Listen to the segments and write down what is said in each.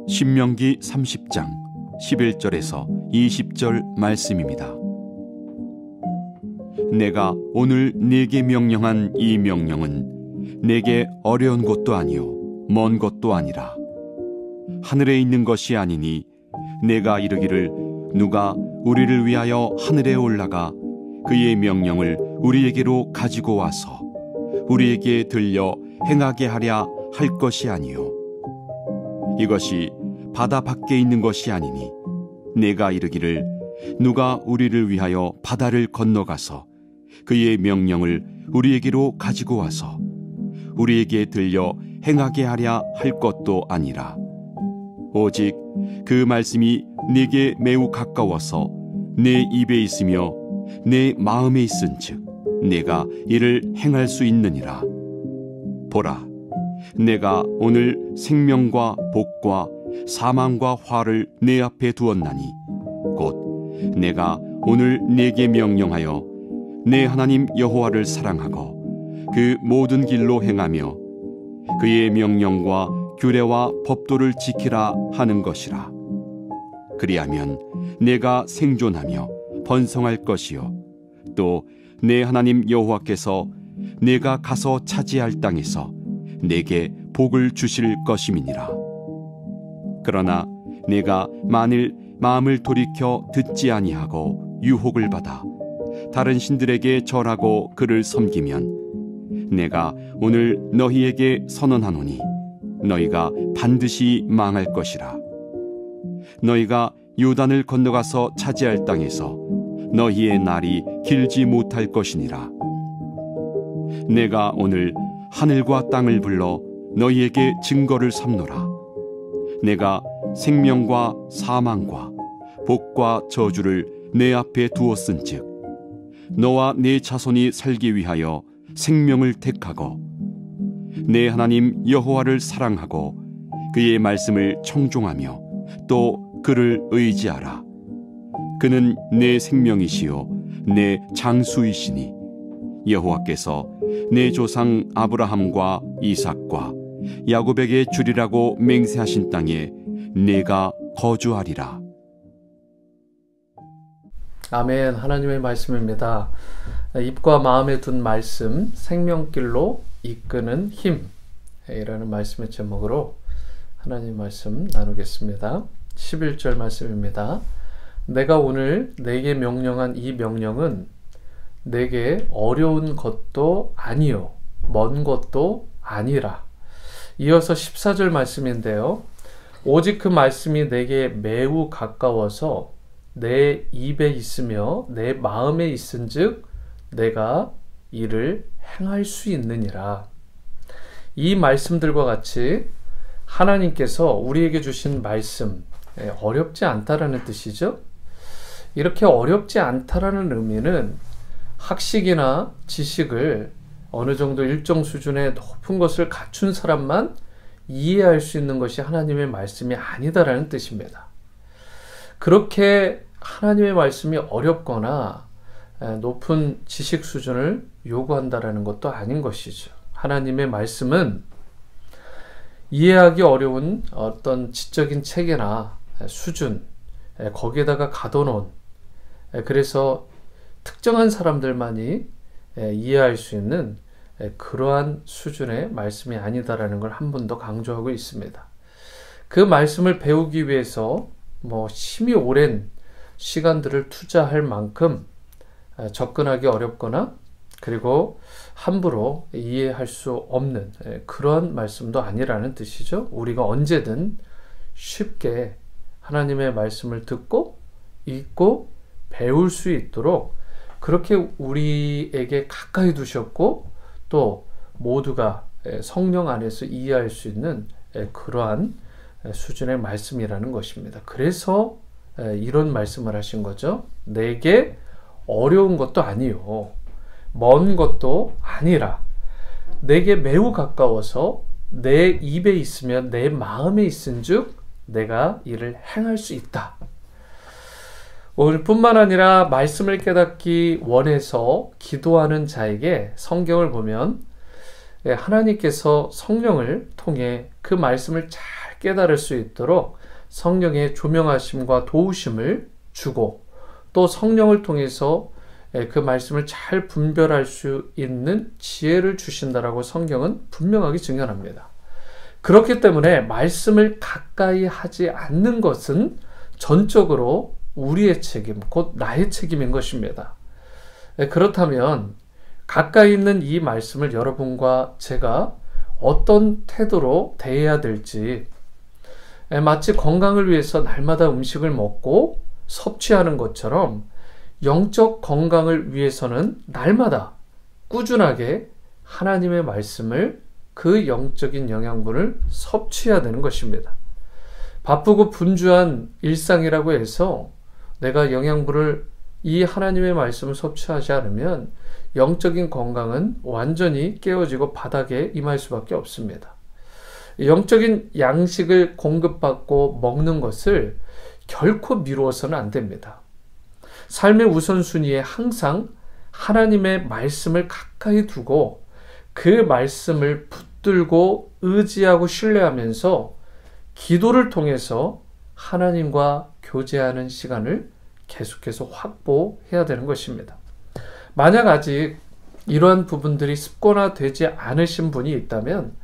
신명기 30장 11절에서 20절 말씀입니다. 내가 오늘 네게 명령한 이 명령은 내게 어려운 것도 아니요 먼 것도 아니라 하늘에 있는 것이 아니니 내가 이르기를 누가 우리를 위하여 하늘에 올라가 그의 명령을 우리에게로 가지고 와서 우리에게 들려 행하게 하랴 할 것이 아니요 이것이 바다 밖에 있는 것이 아니니 내가 이르기를 누가 우리를 위하여 바다를 건너가서 그의 명령을 우리에게로 가지고 와서 우리에게 들려 행하게 하랴 할 것도 아니라 오직 그 말씀이 내게 매우 가까워서 내 입에 있으며 내 마음에 있은즉 내가 이를 행할 수 있느니라. 보라, 내가 오늘 생명과 복과 사망과 화를 내 앞에 두었나니 곧 내가 오늘 네게 명령하여 내 하나님 여호와를 사랑하고 그 모든 길로 행하며 그의 명령과 규례와 법도를 지키라 하는 것이라. 그리하면 내가 생존하며 번성할 것이요 또 내 하나님 여호와께서 내가 가서 차지할 땅에서 내게 복을 주실 것임이니라. 그러나 내가 만일 마음을 돌이켜 듣지 아니하고 유혹을 받아 다른 신들에게 절하고 그를 섬기면 내가 오늘 너희에게 선언하노니 너희가 반드시 망할 것이라. 너희가 요단을 건너가서 차지할 땅에서 너희의 날이 길지 못할 것이니라. 내가 오늘 하늘과 땅을 불러 너희에게 증거를 삼노라. 내가 생명과 사망과 복과 저주를 내 앞에 두었은즉 너와 네 자손이 살기 위하여 생명을 택하고 내 하나님 여호와를 사랑하고 그의 말씀을 청종하며 또 그를 의지하라. 그는 내 생명이시요 내 장수이시니 여호와께서 내 조상 아브라함과 이삭과 야곱에게 주리라고 맹세하신 땅에 내가 거주하리라. 아멘. 하나님의 말씀입니다. 입과 마음에 둔 말씀, 생명길로 이끄는 힘이라는 말씀의 제목으로 하나님 말씀 나누겠습니다. 11절 말씀입니다. 내가 오늘 내게 명령한 이 명령은 내게 어려운 것도 아니요 먼 것도 아니라. 이어서 14절 말씀인데요. 오직 그 말씀이 내게 매우 가까워서 내 입에 있으며 내 마음에 있은즉 내가 이를 행할 수 있느니라. 이 말씀들과 같이 하나님께서 우리에게 주신 말씀, 어렵지 않다라는 뜻이죠. 이렇게 어렵지 않다라는 의미는 학식이나 지식을 어느 정도 일정 수준의 높은 것을 갖춘 사람만 이해할 수 있는 것이 하나님의 말씀이 아니다라는 뜻입니다. 그렇게 하나님의 말씀이 어렵거나 높은 지식 수준을 요구한다라는 것도 아닌 것이죠. 하나님의 말씀은 이해하기 어려운 어떤 지적인 체계나 수준, 거기에다가 가둬놓은, 그래서 특정한 사람들만이 이해할 수 있는 그러한 수준의 말씀이 아니다라는 걸 한 번 더 강조하고 있습니다. 그 말씀을 배우기 위해서 심히 오랜 시간들을 투자할 만큼 접근하기 어렵거나 그리고 함부로 이해할 수 없는 그런 말씀도 아니라는 뜻이죠. 우리가 언제든 쉽게 하나님의 말씀을 듣고 읽고 배울 수 있도록 그렇게 우리에게 가까이 두셨고 또 모두가 성령 안에서 이해할 수 있는 그러한 수준의 말씀이라는 것입니다. 그래서 이런 말씀을 하신 거죠. 내게 어려운 것도 아니요 먼 것도 아니라 내게 매우 가까워서 내 입에 있으면 내 마음에 있은즉 내가 이를 행할 수 있다. 오늘 뿐만 아니라 말씀을 깨닫기 원해서 기도하는 자에게 성경을 보면 하나님께서 성령을 통해 그 말씀을 잘 깨달을 수 있도록 성령의 조명하심과 도우심을 주고, 또 성령을 통해서 그 말씀을 잘 분별할 수 있는 지혜를 주신다라고 성경은 분명하게 증언합니다. 그렇기 때문에 말씀을 가까이 하지 않는 것은 전적으로 우리의 책임, 곧 나의 책임인 것입니다. 그렇다면 가까이 있는 이 말씀을 여러분과 제가 어떤 태도로 대해야 될지, 마치 건강을 위해서 날마다 음식을 먹고 섭취하는 것처럼 영적 건강을 위해서는 날마다 꾸준하게 하나님의 말씀을, 그 영적인 영양분을 섭취해야 되는 것입니다. 바쁘고 분주한 일상이라고 해서 내가 영양분을, 이 하나님의 말씀을 섭취하지 않으면 영적인 건강은 완전히 깨어지고 바닥에 임할 수밖에 없습니다. 영적인 양식을 공급받고 먹는 것을 결코 미루어서는 안 됩니다. 삶의 우선순위에 항상 하나님의 말씀을 가까이 두고 그 말씀을 붙들고 의지하고 신뢰하면서 기도를 통해서 하나님과 교제하는 시간을 계속해서 확보해야 되는 것입니다. 만약 아직 이러한 부분들이 습관화되지 않으신 분이 있다면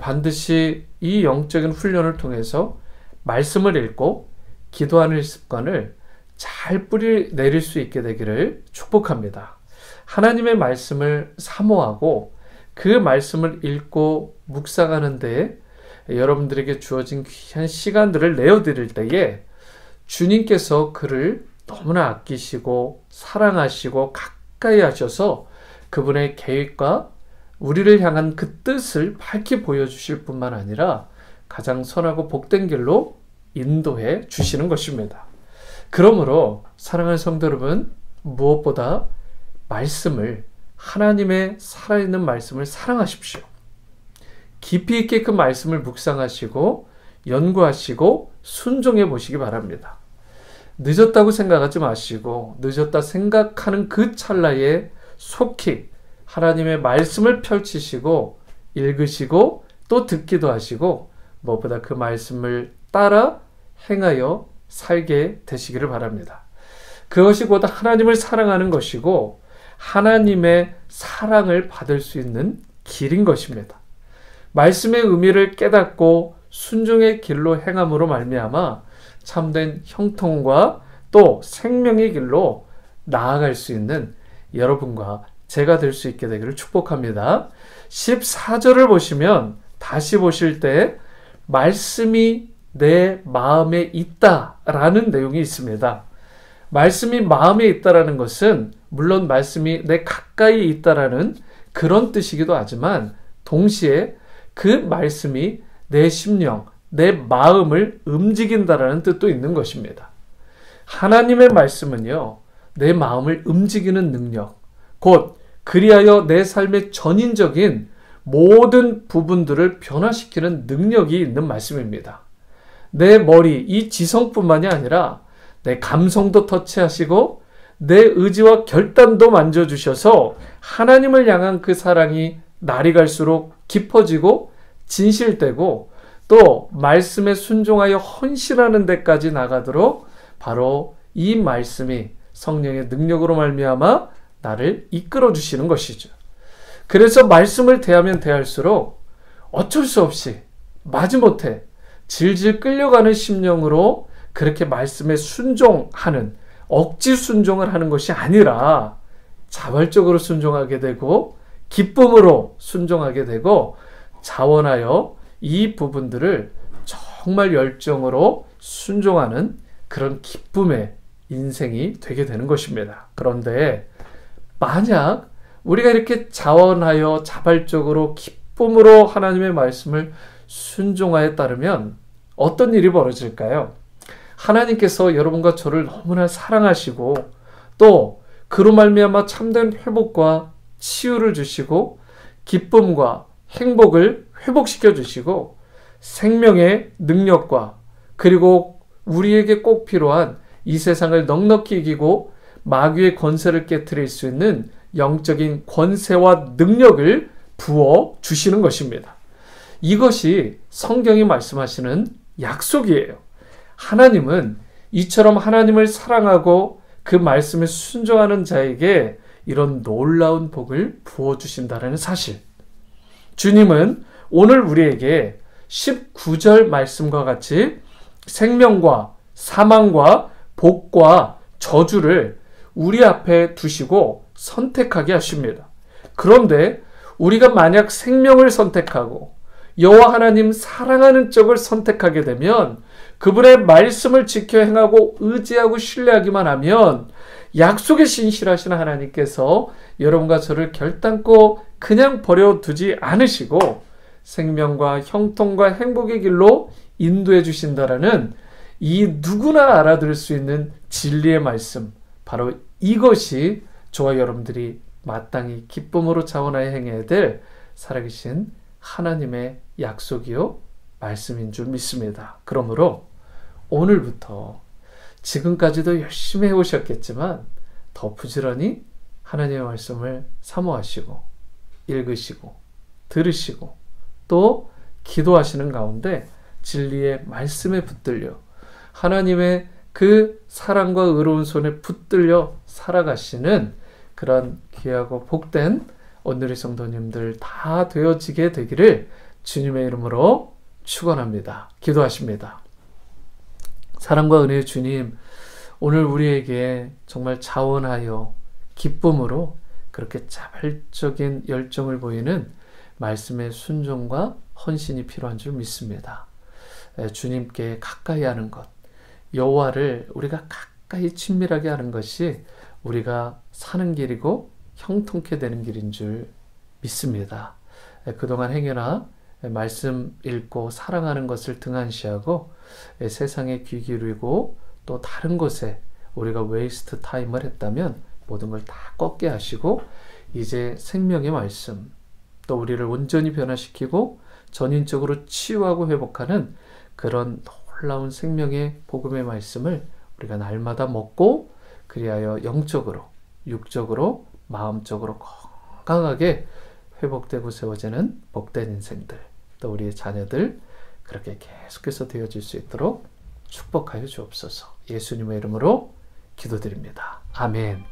반드시 이 영적인 훈련을 통해서 말씀을 읽고 기도하는 습관을 잘 뿌리 내릴 수 있게 되기를 축복합니다. 하나님의 말씀을 사모하고 그 말씀을 읽고 묵상하는 데에 여러분들에게 주어진 귀한 시간들을 내어드릴 때에 주님께서 그를 너무나 아끼시고 사랑하시고 가까이 하셔서 그분의 계획과 우리를 향한 그 뜻을 밝히 보여주실 뿐만 아니라 가장 선하고 복된 길로 인도해 주시는 것입니다. 그러므로 사랑하는 성도 여러분, 무엇보다 말씀을, 하나님의 살아있는 말씀을 사랑하십시오. 깊이 있게 그 말씀을 묵상하시고 연구하시고 순종해 보시기 바랍니다. 늦었다고 생각하지 마시고 늦었다 생각하는 그 찰나에 속히 하나님의 말씀을 펼치시고 읽으시고 또 듣기도 하시고 무엇보다 그 말씀을 따라 행하여 살게 되시기를 바랍니다. 그것이 곧 하나님을 사랑하는 것이고 하나님의 사랑을 받을 수 있는 길인 것입니다. 말씀의 의미를 깨닫고 순종의 길로 행함으로 말미암아 참된 형통과 또 생명의 길로 나아갈 수 있는 여러분과 제가 될 수 있게 되기를 축복합니다. 14절을 보시면 다시 보실 때 말씀이 내 마음에 있다라는 내용이 있습니다. 말씀이 마음에 있다라는 것은 물론 말씀이 내 가까이 있다라는 그런 뜻이기도 하지만 동시에 그 말씀이 내 심령, 내 마음을 움직인다라는 뜻도 있는 것입니다. 하나님의 말씀은요, 내 마음을 움직이는 능력, 곧 그리하여 내 삶의 전인적인 모든 부분들을 변화시키는 능력이 있는 말씀입니다. 내 머리, 이 지성뿐만이 아니라 내 감성도 터치하시고 내 의지와 결단도 만져주셔서 하나님을 향한 그 사랑이 날이 갈수록 깊어지고 진실되고 또 말씀에 순종하여 헌신하는 데까지 나가도록 바로 이 말씀이 성령의 능력으로 말미암아 나를 이끌어 주시는 것이죠. 그래서 말씀을 대하면 대할수록 어쩔 수 없이 마지못해 질질 끌려가는 심령으로 그렇게 말씀에 순종하는, 억지 순종을 하는 것이 아니라 자발적으로 순종하게 되고 기쁨으로 순종하게 되고 자원하여 이 부분들을 정말 열정으로 순종하는 그런 기쁨의 인생이 되게 되는 것입니다. 그런데 만약 우리가 이렇게 자원하여 자발적으로 기쁨으로 하나님의 말씀을 순종하에 따르면 어떤 일이 벌어질까요? 하나님께서 여러분과 저를 너무나 사랑하시고 또 그로 말미암아 참된 회복과 치유를 주시고 기쁨과 행복을 회복시켜 주시고 생명의 능력과 그리고 우리에게 꼭 필요한 이 세상을 넉넉히 이기고 마귀의 권세를 깨트릴 수 있는 영적인 권세와 능력을 부어 주시는 것입니다. 이것이 성경이 말씀하시는 약속이에요. 하나님은 이처럼 하나님을 사랑하고 그 말씀에 순종하는 자에게 이런 놀라운 복을 부어주신다는 사실. 주님은 오늘 우리에게 19절 말씀과 같이 생명과 사망과 복과 저주를 우리 앞에 두시고 선택하게 하십니다. 그런데 우리가 만약 생명을 선택하고 여호와 하나님 사랑하는 쪽을 선택하게 되면, 그분의 말씀을 지켜 행하고 의지하고 신뢰하기만 하면 약속에 신실하신 하나님께서 여러분과 저를 결단코 그냥 버려두지 않으시고 생명과 형통과 행복의 길로 인도해 주신다라는 이 누구나 알아들을 수 있는 진리의 말씀, 바로 이것이 저와 여러분들이 마땅히 기쁨으로 자원하여 행해야 될 살아계신 하나님의 약속이요 말씀인 줄 믿습니다. 그러므로 오늘부터 지금까지도 열심히 해오셨겠지만 더 부지런히 하나님의 말씀을 사모하시고 읽으시고 들으시고 또 기도하시는 가운데 진리의 말씀에 붙들려 하나님의 그 사랑과 의로운 손에 붙들려 살아가시는 그런 귀하고 복된 오늘의 성도님들 다 되어지게 되기를 주님의 이름으로 축원합니다. 기도하십니다. 사랑과 은혜의 주님, 오늘 우리에게 정말 자원하여 기쁨으로 그렇게 자발적인 열정을 보이는 말씀의 순종과 헌신이 필요한 줄 믿습니다. 주님께 가까이 하는 것, 여호와를 우리가 가까이 친밀하게 하는 것이 우리가 사는 길이고 형통케 되는 길인 줄 믿습니다. 그동안 행여나 말씀 읽고 사랑하는 것을 등한시하고 세상에 귀 기울이고 또 다른 곳에 우리가 웨이스트 타임을 했다면 모든 걸 다 꺾게 하시고 이제 생명의 말씀, 또 우리를 온전히 변화시키고 전인적으로 치유하고 회복하는 그런 놀라운 생명의 복음의 말씀을 우리가 날마다 먹고 그리하여 영적으로, 육적으로, 마음적으로 건강하게 회복되고 세워지는 복된 인생들, 또 우리의 자녀들 그렇게 계속해서 되어질 수 있도록 축복하여 주옵소서. 예수님의 이름으로 기도드립니다. 아멘.